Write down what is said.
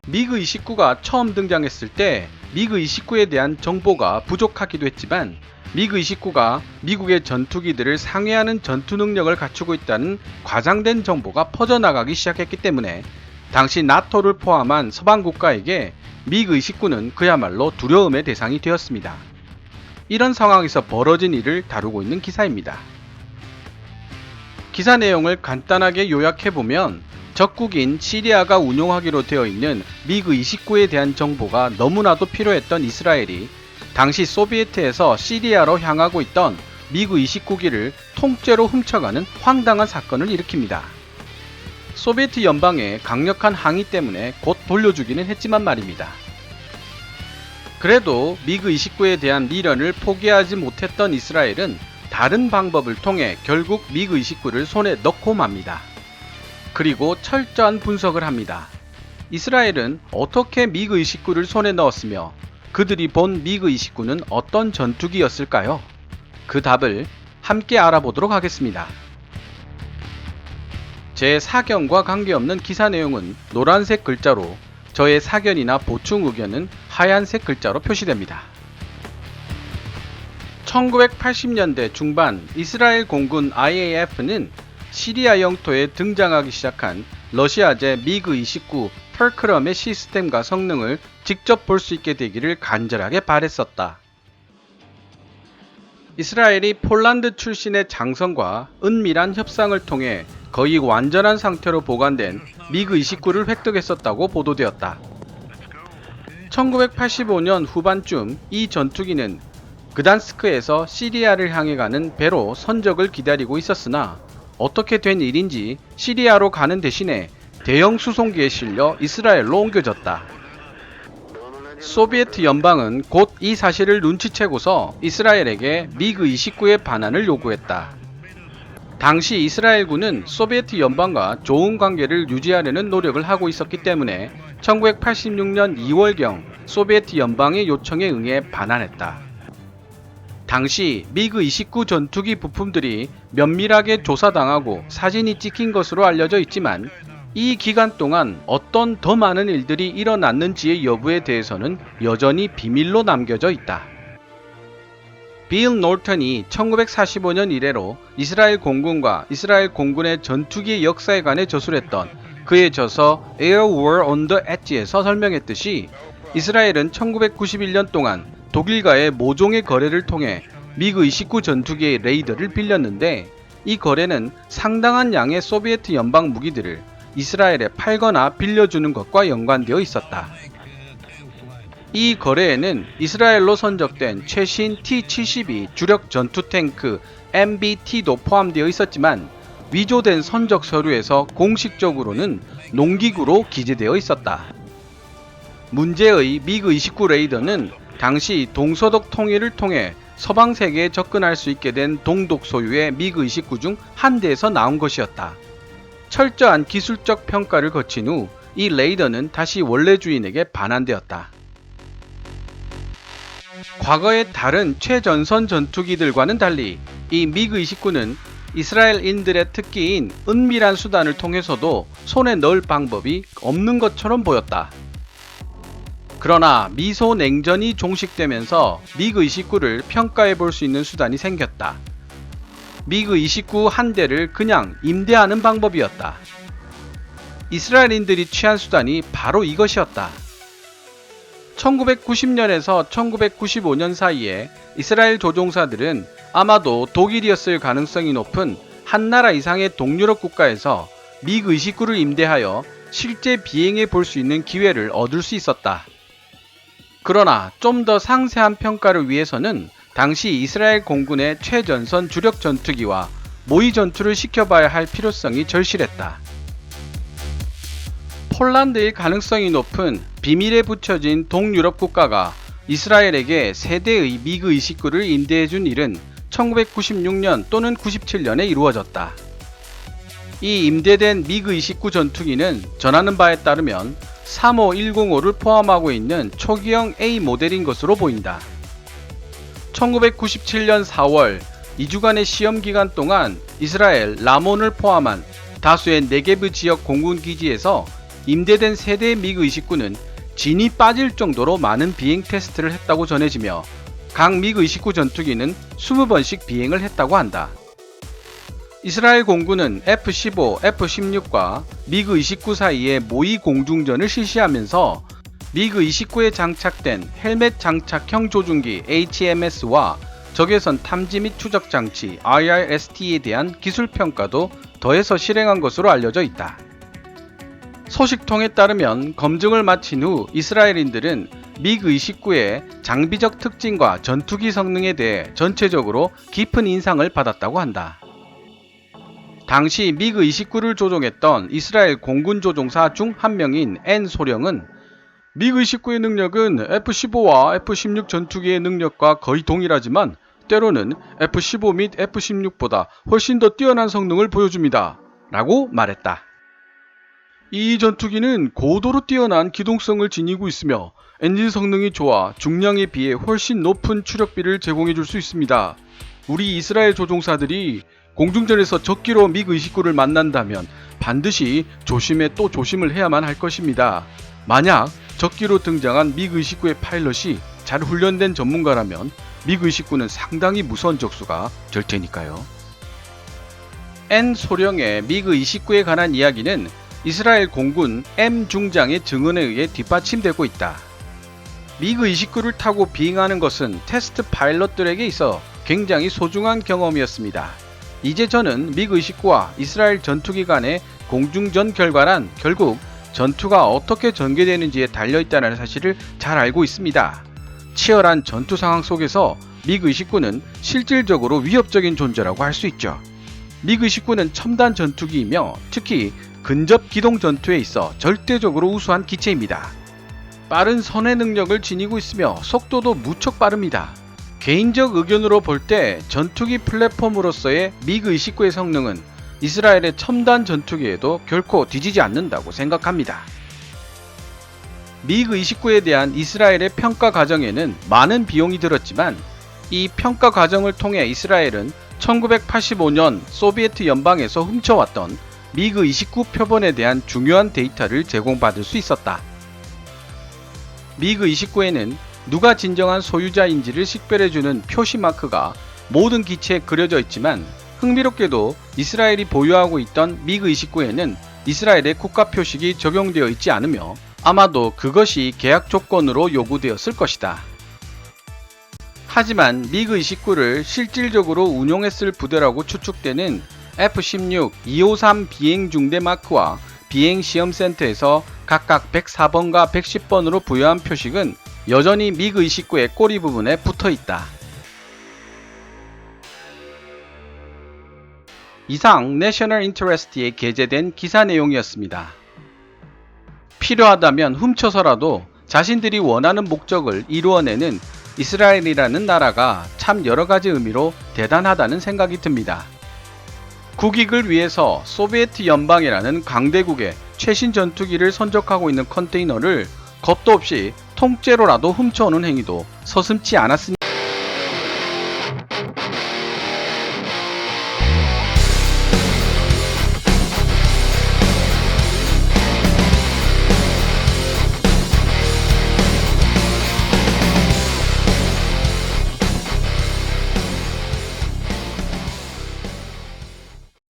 미그 29가 처음 등장했을 때 미그 29에 대한 정보가 부족하기도 했지만 미그 29가 미국의 전투기들을 상회하는 전투 능력을 갖추고 있다는 과장된 정보가 퍼져나가기 시작했기 때문에 당시 나토를 포함한 서방 국가에게 미그 29는 그야말로 두려움의 대상이 되었습니다. 이런 상황에서 벌어진 일을 다루고 있는 기사입니다. 기사 내용을 간단하게 요약해보면 적국인 시리아가 운용하기로 되어 있는 미그 29에 대한 정보가 너무나도 필요했던 이스라엘이 당시 소비에트에서 시리아로 향하고 있던 미그 29기를 통째로 훔쳐가는 황당한 사건을 일으킵니다. 소비에트 연방의 강력한 항의 때문에 곧 돌려주기는 했지만 말입니다. 그래도 미그 29에 대한 미련을 포기하지 못했던 이스라엘은 다른 방법을 통해 결국 미그 29를 손에 넣고 맙니다. 그리고 철저한 분석을 합니다. 이스라엘은 어떻게 미그 29를 손에 넣었으며 그들이 본 미그 29는 어떤 전투기였을까요? 그 답을 함께 알아보도록 하겠습니다. 제 사견과 관계없는 기사 내용은 노란색 글자로, 저의 사견이나 보충 의견은 하얀색 글자로 표시됩니다. 1980년대 중반 이스라엘 공군 IAF는 시리아 영토에 등장하기 시작한 러시아제 미그 29 펄크럼의 시스템과 성능을 직접 볼 수 있게 되기를 간절하게 바랬었다. 이스라엘이 폴란드 출신의 장성과 은밀한 협상을 통해 거의 완전한 상태로 보관된 미그 29를 획득했었다고 보도되었다. 1985년 후반쯤 이 전투기는 그단스크에서 시리아를 향해 가는 배로 선적을 기다리고 있었으나 어떻게 된 일인지 시리아로 가는 대신에 대형 수송기에 실려 이스라엘로 옮겨졌다. 소비에트 연방은 곧 이 사실을 눈치채고서 이스라엘에게 미그 29의 반환을 요구했다. 당시 이스라엘군은 소비에트 연방과 좋은 관계를 유지하려는 노력을 하고 있었기 때문에 1986년 2월경 소비에트 연방의 요청에 응해 반환했다. 당시 미그 29 전투기 부품들이 면밀하게 조사당하고 사진이 찍힌 것으로 알려져 있지만 이 기간 동안 어떤 더 많은 일들이 일어났는지의 여부에 대해서는 여전히 비밀로 남겨져 있다. 빌 놀턴이 1945년 이래로 이스라엘 공군과 이스라엘 공군의 전투기의 역사에 관해 저술했던 그의 저서 Air War on the Edge에서 설명했듯이 이스라엘은 1991년 동안 독일과의 모종의 거래를 통해 미그 29 전투기의 레이더를 빌렸는데 이 거래는 상당한 양의 소비에트 연방 무기들을 이스라엘에 팔거나 빌려주는 것과 연관되어 있었다. 이 거래에는 이스라엘로 선적된 최신 T-72 주력 전투 탱크 MBT도 포함되어 있었지만 위조된 선적 서류에서 공식적으로는 농기구로 기재되어 있었다. 문제의 미그 29 레이더는 당시 동서독 통일을 통해 서방 세계에 접근할 수 있게 된 동독 소유의 미그 29 중 한 대에서 나온 것이었다. 철저한 기술적 평가를 거친 후 이 레이더는 다시 원래 주인에게 반환되었다. 과거의 다른 최전선 전투기들과는 달리 이 미그 29는 이스라엘인들의 특기인 은밀한 수단을 통해서도 손에 넣을 방법이 없는 것처럼 보였다. 그러나 미소 냉전이 종식되면서 미그 29를 평가해 볼 수 있는 수단이 생겼다. 미그 29 한 대를 그냥 임대하는 방법이었다. 이스라엘인들이 취한 수단이 바로 이것이었다. 1990년에서 1995년 사이에 이스라엘 조종사들은 아마도 독일이었을 가능성이 높은 한 나라 이상의 동유럽 국가에서 미그 29를 임대하여 실제 비행해 볼 수 있는 기회를 얻을 수 있었다. 그러나 좀 더 상세한 평가를 위해서는 당시 이스라엘 공군의 최전선 주력 전투기와 모의 전투를 시켜봐야 할 필요성이 절실했다. 폴란드일 가능성이 높은 비밀에 붙여진 동유럽 국가가 이스라엘에게 세대의 미그 29를 임대해준 일은 1996년 또는 97년에 이루어졌다. 이 임대된 미그 29 전투기는 전하는 바에 따르면 35105를 포함하고 있는 초기형 A 모델인 것으로 보인다. 1997년 4월 2주간의 시험 기간 동안 이스라엘 라몬을 포함한 다수의 네게브 지역 공군 기지에서 임대된 세대의 미그-29는 진이 빠질 정도로 많은 비행 테스트를 했다고 전해지며 각 미그-29 전투기는 20번씩 비행을 했다고 한다. 이스라엘 공군은 F-15, F-16과 미그-29 사이에 모의 공중전을 실시하면서 미그-29에 장착된 헬멧 장착형 조준기 HMS와 적외선 탐지 및 추적 장치 IRST에 대한 기술 평가도 더해서 실행한 것으로 알려져 있다. 소식통에 따르면 검증을 마친 후 이스라엘인들은 미그-29의 장비적 특징과 전투기 성능에 대해 전체적으로 깊은 인상을 받았다고 한다. 당시 미그-29를 조종했던 이스라엘 공군 조종사 중 한 명인 N 소령은 미그-29의 능력은 F-15와 F-16 전투기의 능력과 거의 동일하지만 때로는 F-15 및 F-16보다 훨씬 더 뛰어난 성능을 보여줍니다. 라고 말했다. 이 전투기는 고도로 뛰어난 기동성을 지니고 있으며 엔진 성능이 좋아 중량에 비해 훨씬 높은 추력비를 제공해 줄 수 있습니다. 우리 이스라엘 조종사들이 공중전에서 적기로 미그-29를 만난다면 반드시 조심에 또 조심을 해야만 할 것입니다. 만약 적기로 등장한 미그-29의 파일럿이 잘 훈련된 전문가라면 미그-29는 상당히 무서운 적수가 될 테니까요. N 소령의 미그-29에 관한 이야기는 이스라엘 공군 M 중장의 증언에 의해 뒷받침되고 있다. 미그-29를 타고 비행하는 것은 테스트 파일럿들에게 있어 굉장히 소중한 경험이었습니다. 이제 저는 미그-29와 이스라엘 전투기 간의 공중전 결과란 결국 전투가 어떻게 전개되는지에 달려있다는 사실을 잘 알고 있습니다. 치열한 전투 상황 속에서 미그-29는 실질적으로 위협적인 존재라고 할 수 있죠. 미그-29는 첨단 전투기이며 특히 근접 기동 전투에 있어 절대적으로 우수한 기체입니다. 빠른 선회 능력을 지니고 있으며 속도도 무척 빠릅니다. 개인적 의견으로 볼 때 전투기 플랫폼으로서의 미그-29의 성능은 이스라엘의 첨단 전투기에도 결코 뒤지지 않는다고 생각합니다. 미그-29에 대한 이스라엘의 평가 과정에는 많은 비용이 들었지만 이 평가 과정을 통해 이스라엘은 1985년 소비에트 연방에서 훔쳐왔던 미그-29 표본에 대한 중요한 데이터를 제공받을 수 있었다. 미그-29에는 누가 진정한 소유자인지를 식별해주는 표시 마크가 모든 기체에 그려져 있지만 흥미롭게도 이스라엘이 보유하고 있던 미그-29에는 이스라엘의 국가 표식이 적용되어 있지 않으며 아마도 그것이 계약 조건으로 요구되었을 것이다. 하지만 미그-29를 실질적으로 운용했을 부대라고 추측되는 F-16 253 비행 중대 마크와 비행 시험센터에서 각각 104번과 110번으로 부여한 표식은 여전히 미그-29의 꼬리 부분에 붙어 있다. 이상 내셔널 인터레스트에 게재된 기사 내용이었습니다. 필요하다면 훔쳐서라도 자신들이 원하는 목적을 이루어내는 이스라엘이라는 나라가 참 여러가지 의미로 대단하다는 생각이 듭니다. 국익을 위해서 소비에트 연방이라는 강대국의 최신 전투기를 선적하고 있는 컨테이너를 겁도 없이 통째로라도 훔쳐오는 행위도 서슴지 않았으니